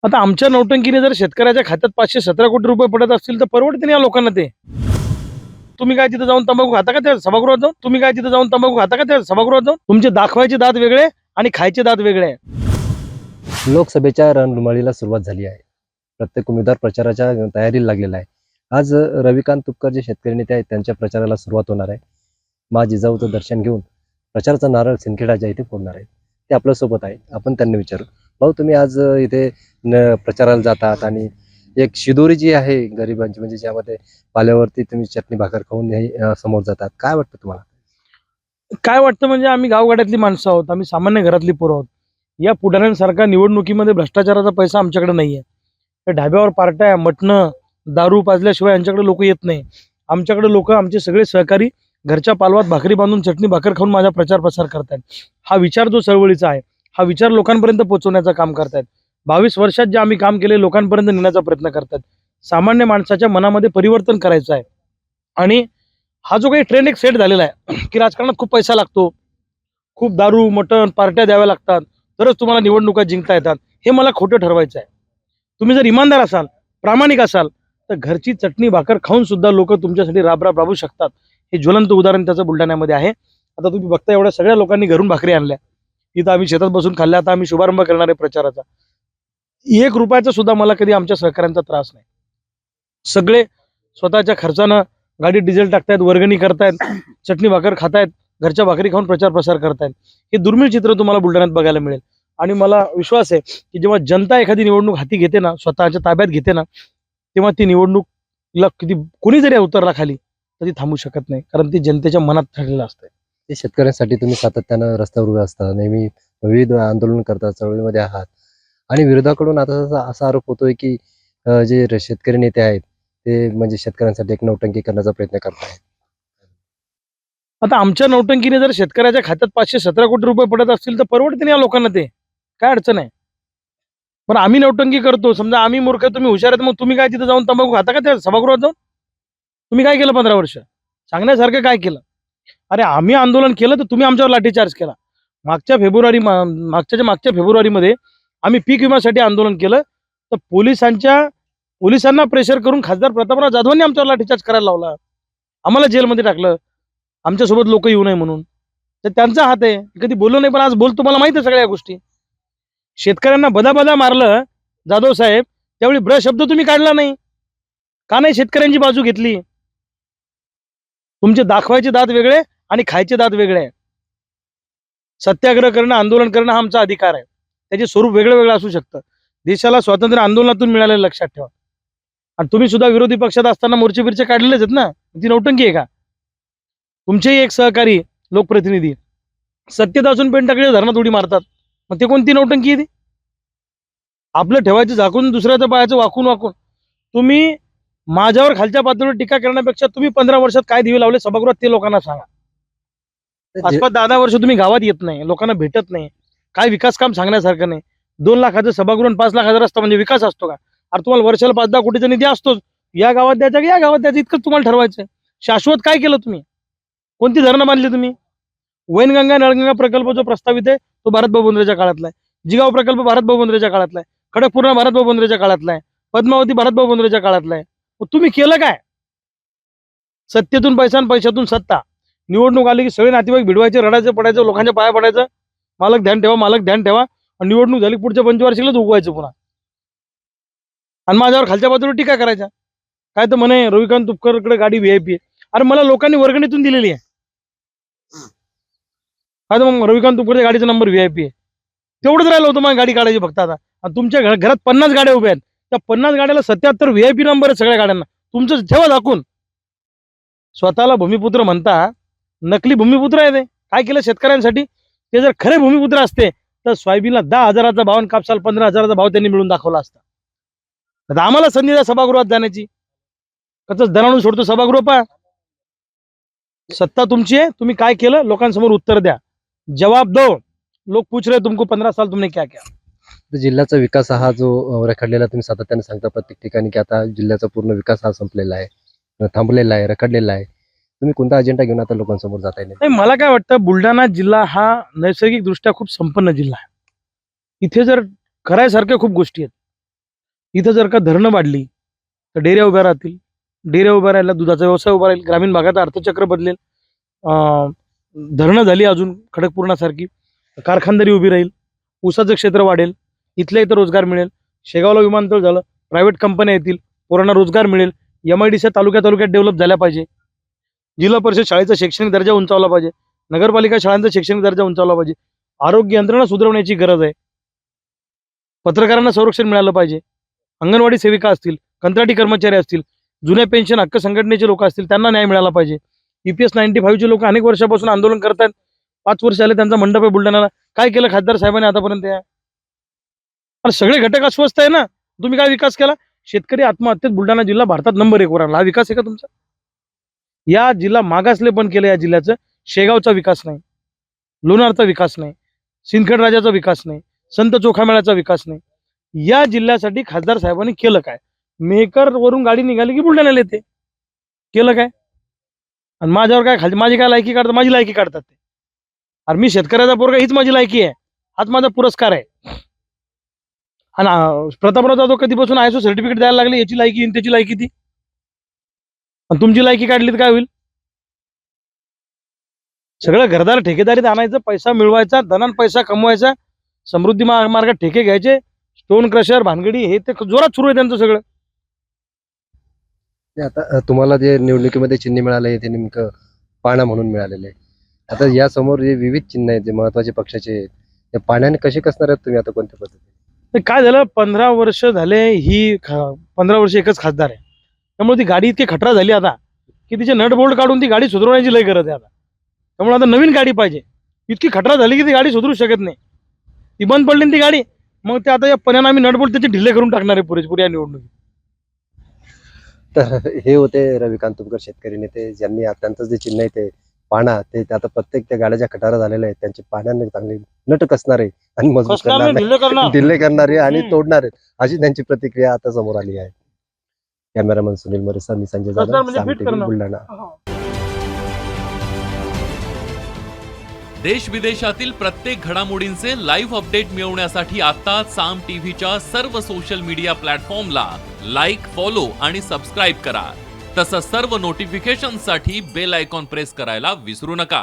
आता आमच्या नौटंकीने जर शेतकऱ्याच्या खात्यात 517 कोटी रुपये पडत असतील तर परवडते नाही या लोकांना ते. तुम्ही काय तिथे जाऊन तंबाखू खाता का त्या सभागृहात जाऊन? तुम्ही काय तिथे जाऊन तंबाखू खाता का त्या सभागृहात जाऊन? तुमचे दाखवायचे दात वेगळे आणि खायचे दात वेगळे आहे. लोकसभेच्या रणधुमाळीला सुरुवात झाली आहे. प्रत्येक उमेदवार प्रचाराच्या तयारीला लागलेला आहे. आज रविकांत तुपकर जे शेतकरी नेते आहेत त्यांच्या प्रचाराला सुरुवात होणार आहे. माँ जिजाऊचं दर्शन घेऊन प्रचाराचा नारळ सिंदखेडच्या इथे फोडणार आहेत. ते आपल्यासोबत आहेत. आपण त्यांना विचारू, भाऊ तुम्ही आज इथे प्रचाराला जातात आणि एक शिदोरी जी आहे गरिबांची, म्हणजे ज्यामध्ये पाल्यावरती तुम्ही चटणी भाकर खाऊन समोर जातात, काय वाटतं तुम्हाला? काय वाटतं म्हणजे आम्ही गावगाड्यातली माणसं आहोत, आम्ही सामान्य घरातली पोरं आहोत. या पुढाऱ्यांसारखा निवडणुकीमध्ये भ्रष्टाचाराचा पैसा आमच्याकडे नाहीये. त्या ढाब्यावर पार्ट्या, मटणं, दारू पाजल्याशिवाय यांच्याकडे लोक येत नाही. आमच्याकडे लोक, आमचे सगळे सहकारी घरच्या पालवात भाकरी बांधून चटणी भाकर खाऊन माझा प्रचार प्रसार करतायत. हा विचार जो चळवळीचा आहे, हा विचार लोकांपर्यंत पोहोचवण्याचं काम करतायत. 22 वर्षात जे आम्ही काम केले लोकांपर्यंत नेण्याचा प्रयत्न करतात. सामान्य माणसाच्या मनामध्ये परिवर्तन करायचं आहे. आणि हा जो काही ट्रेंड एक सेट झालेला आहे की राजकारणात खूप पैसा लागतो, खूप दारू मटण पार्ट्या द्याव्या लागतात, तरच तुम्हाला निवडणुका जिंकता येतात, हे मला खोटं ठरवायचं आहे. तुम्ही जर इमानदार असाल, प्रामाणिक असाल, तर घरची चटणी भाकर खाऊन सुद्धा लोक तुमच्यासाठी राबू शकतात. हे ज्वलंत उदाहरण त्याचं बुलढाण्यामध्ये आहे. आता तुम्ही बघता एवढ्या सगळ्या लोकांनी घरून भाकरी आणल्या, इथं आम्ही शेतात बसून खाल्ल्या. आता आम्ही शुभारंभ करणार आहे प्रचाराचा. 1 रुपयाचा सुद्धा मला कधी आमच्या सहकाऱ्यांचा त्रास नाही. सगळे स्वतःच्या खर्चानं गाडीत डिझेल टाकतायत, वर्गणी करतायत, चटणी भाकर खातायत, घरच्या भाकरी खाऊन प्रचार प्रसार करतायत. हे दुर्मिळ चित्र तुम्हाला बुलढाण्यात बघायला मिळेल. आणि मला विश्वास आहे की जेव्हा जनता एखादी निवडणूक हाती घेते ना, स्वतःच्या ताब्यात घेते ना, तेव्हा ती निवडणूकला किती कोणी जरी उतरला खाली तरी थांबू शकत नाही, कारण ती जनतेच्या मनात ठरलेलं असतं. ते शेतकऱ्यांसाठी तुम्ही सातत्यानं रस्त्यावर उभे असता, नेहमी विविध आंदोलन करता, चळवळीमध्ये आहात आणि विरोधाकडून आता असा आरोप होतोय की जे शेतकरी नेते आहेत ते म्हणजे शेतकऱ्यांसाठी एक नौटंकी करण्याचा प्रयत्न करतायत. आता आमच्या नौटंकीने जर शेतकऱ्याच्या खात्यात 517 कोटी रुपये पडत असतील तर परवडते नाही या लोकांना ते. काय अडचण आहे? पण आम्ही नौटंकी करतो, समजा आम्ही मूर्ख तुम्ही हुशार आहेत, मग तुम्ही काय तिथे जाऊन तंबाखू खाता का त्या सभागृहात जाऊन? तुम्ही काय केलं 15 वर्ष? सांगण्यासारखं काय केलं? अरे आम्ही आंदोलन केलं तर तुम्ही आमच्यावर लाठीचार्ज केला. मागच्या फेब्रुवारीमध्ये आम्ही पीक विम्यासाठी आंदोलन केलं, तर पोलिसांना प्रेशर करून खासदार प्रतापराव जाधवांनी आमच्यावर लाठीचार्ज करायला लावला. आम्हाला जेलमध्ये टाकलं, आमच्यासोबत लोक येऊ नये म्हणून. तर त्यांचा हात आहे, कधी बोललो नाही, पण आज बोलतो. मला माहिती आहे सगळ्या गोष्टी. शेतकऱ्यांना बदा मारलं जाधव साहेब, त्यावेळी शब्द तुम्ही काढला नाही का? नाही शेतकऱ्यांची बाजू घेतली? तुमचे दाखवायचे दात वेगळे आणि खायचे दात वेगळे आहे. सत्याग्रह करणं, आंदोलन करणं हा आमचा अधिकार आहे. त्याचे स्वरूप वेगळं वेगळं असू शकतं. देशाला स्वातंत्र्य आंदोलनातून मिळालेलं लक्षात ठेवा. आणि तुम्ही सुद्धा विरोधी पक्षात असताना मोर्चे बिर्चे काढलेलेच आहेत ना. ती नौटंकी आहे का? तुमचेही एक सहकारी लोकप्रतिनिधी सत्तेत असून पेन टाकले धरणात उडी मारतात, मग ते कोणती नौटंकी आहे ती? आपलं ठेवायचं झाकून दुसऱ्याचं पायाचं वाकून तुम्ही माझ्यावर खालच्या पातळीवर टीका करण्यापेक्षा तुम्ही 15 वर्षात काय दिवे लावले सभागृहात ते लोकांना सांगा. आसपास 10 वर्ष तुम्ही गावात येत नाही, लोकांना भेटत नाही, काय विकास काम सांगण्यासारखं नाही. 2 लाखाचं सभागृह 5 लाखाचा रस्ता म्हणजे विकास असतो का? अरे तुम्हाला वर्षाला 5-10 कोटीचा निधी असतोच. या गावात द्यायचा की या गावात द्यायचं, इतकंच तुम्हाला ठरवायचं. शाश्वत काय केलं तुम्ही? कोणती धरणं बांधली तुम्ही? वैनगंगा नळगंगा प्रकल्प जो प्रस्तावित आहे तो भारतभाऊ बोंद्रेच्या काळातला आहे. जिगाव प्रकल्प भारतभाऊ बोंद्रेच्या काळातला आहे. खडकपूर्णा भारतभाऊ बोंद्रेच्या काळातला आहे. पद्मावती भारतभाऊ बोंद्रेच्या काळातला आहे. मग तुम्ही केलं काय? सत्तेतून पैसा आणि पैशातून सत्ता. निवडणूक आली की सगळे नातेवाईक भिडवायचे, रडायचं, पडायचं, लोकांच्या पाया पडायचं, मालक ध्यान ठेवा, मालक ध्यान ठेवा. आणि निवडणूक झाली पुढच्या पंचवार्षिकलाच उगवायचं पुन्हा. आणि माझ्यावर खालच्या बाजूला टीका करायच्या. काय तर म्हणे रविकांत तुपकरकडे गाडी व्हीआयपी आहे. अरे मला लोकांनी वर्गणीतून दिलेली आहे. काय तर मग रविकांत तुपकरच्या गाडीचा नंबर व्हीआयपी आहे. तेवढंच राहिलं होतं मग गाडी काढायची फक्त. आता आणि तुमच्या घरात 50 गाड्या उभ्या आहेत, त्या 50 गाड्याला 77 व्हीआयपी नंबर आहे सगळ्या गाड्यांना. तुमचं ठेवा दाखवून. स्वतःला भूमिपुत्र म्हणता, नकली भूमिपुत्र आहे ते. काय केलं शेतकऱ्यांसाठी? ते जर खरे भूमिपुत्र असते तर सोयाबीनला 10,000चा भाव आणि कापसाला 15,000चा भाव त्यांनी मिळून दाखवला असता. आता आम्हाला संधी द्या सभागृहात जाण्याची. कसं दराणून सोडतो सभागृह पा. सत्ता तुमची आहे, तुम्ही काय केलं लोकांसमोर उत्तर द्या, जवाब दो. लोक पूछ रहे तुमको 15 साल तुमने क्या किया. तर जिल्ह्याचा विकास हा जो रखडलेला तुम्ही सातत्याने सांगता प्रत्येक ठिकाणी की आता जिल्ह्याचा पूर्ण विकास हा संपलेला आहे, थांबलेला आहे, रखडलेला आहे. तुम्ही कोणता अजेंडा घेऊन आता लोकांसमोर जाताय? नाही, मला काय वाटतं बुलढाणा जिल्हा हा नैसर्गिक दृष्ट्या खूप संपन्न जिल्हा आहे. इथे जर करायसारख्या खूप गोष्टी आहेत. इथं जर का धरणं वाढली तर डेऱ्या उभ्या राहतील, डेऱ्या उभ्या राहिला दुधाचा व्यवसाय उभा राहील, ग्रामीण भागात अर्थचक्र बदलेल. धरणं झाली अजून खडकपूर्णासारखी तर कारखानदारी उभी राहील, ऊसाचं क्षेत्र वाढेल, इथल्या इथं रोजगार मिळेल. शेगावला विमानतळ झालं, प्रायव्हेट कंपन्या येतील, पोरांना रोजगार मिळेल. MIDC तालुक्यात डेव्हलप झाल्या पाहिजे. जिल्हा परिषद शाळेचा शैक्षणिक दर्जा उंचावला पाहिजे, नगरपालिका शाळांचा शैक्षणिक दर्जा उंचावला पाहिजे. आरोग्य यंत्रणा सुधारण्याची गरज आहे. पत्रकारांना संरक्षण मिळालं पाहिजे. अंगणवाडी सेविका असतील, कंत्राटी कर्मचारी असतील, जुन्या पेन्शन हक्क संघटनेचे लोक असतील, त्यांना न्याय मिळाला पाहिजे. EPS 95 चे लोक अनेक वर्षापासून आंदोलन करतात. 5 वर्ष आले त्यांचा मंडप आहे बुलढाण्याला. काय केलं खासदार साहेबांनी आतापर्यंत? अरे सगळे घटक अस्वस्थ आहे ना. तुम्ही काय विकास केला? शेतकरी आत्महत्येत बुलढाणा जिल्हा भारतात नंबर 1 वर आणला. हा विकास आहे का तुमचा? या जिल्हा मागासले पण केलं. या जिल्ह्याचं शेगावचा विकास नाही, लोणारचा विकास नाही, सिंदखेड राजाचा विकास नाही, संत चोखामेळ्याचा विकास नाही. या जिल्ह्यासाठी खासदार साहेबांनी केलं काय? मेहकर वरून गाडी निघाली की बुलढाण्याला येते. केलं काय? आणि माझ्यावर काय खाली माझी काय लायकी काढतात? माझी लायकी काढतात ते. अरे मी शेतकऱ्याचा पोरगा, हीच माझी लायकी आहे, हाच माझा पुरस्कार आहे. आणि प्रतापराव जाधव कधीपासून ISO सर्टिफिकेट द्यायला लागले, याची लायकी आणि त्याची लायकी ती. आणि तुमची लायकी काढली तर काय होईल? सगळं घरदार ठेकेदारीत आणायचं, पैसा मिळवायचा, धनान पैसा कमवायचा, समृद्धी मार्गात ठेके घ्यायचे, स्टोन क्रशर भानगडी हे ते जोरात सुरू आहे त्यांचं सगळं. आता तुम्हाला जे निवडणुकीमध्ये चिन्ह मिळालं आहे ते नेमकं पाणा म्हणून मिळालेलं आहे. आता या समोर जे विविध चिन्ह आहेत जे महत्वाचे पक्षाचे, त्या पाण्याने कसे कसणार आहेत तुम्ही आता कोणत्या पद्धतीने? ते काय झालं, 15 वर्ष झाले 15 वर्ष एकच खासदार आहे. त्यामुळे ती गाडी इतकी खटरा झाली आता की तिचे नट बोल्ट काढून ती गाडी सुधारण्याची लय गरज आहे आता. त्यामुळे आता नवीन गाडी पाहिजे. इतकी खटरा झाली की ती गाडी सुधरू शकत नाही. ती बंद पडली ना ती गाडी, मग ते आता या पण्यानं आम्ही नट बोल्ट त्याचे ढिले करून टाकणार आहे पुरेपूर या निवडणुकीत. तर हे होते रविकांत तुपकर, शेतकरी नेते, ज्यांनी त्यांचं जे चिन्ह आहे ते पाणा, ते आता प्रत्येक त्या गाड्याच्या खटारा झालेल्या आहेत, त्यांचे पाण्याने चांगले नट कसणारे आणि मजबूत कसणार नाही, करणारे, ढिले करणार. दिल्ले करणारे आणि हम्म. तोडणारे, अशी त्यांची प्रतिक्रिया आता समोर आली आहे. कॅमेरामन सुनील मरेसा, मी संजय कसणार जाधव, म्हणजे साम फिट टीव्ही, करणार. बुलढाणा. देश विदेशातील प्रत्येक घडामोडींचे लाईव्ह अपडेट मिळवण्यासाठी आता साम टीव्हीच्या सर्व सोशल मीडिया प्लॅटफॉर्मला लाईक, फॉलो आणि सबस्क्राईब करा. तसंच सर्व नोटिफिकेशनसाठी बेल आयकॉन प्रेस करायला विसरू नका.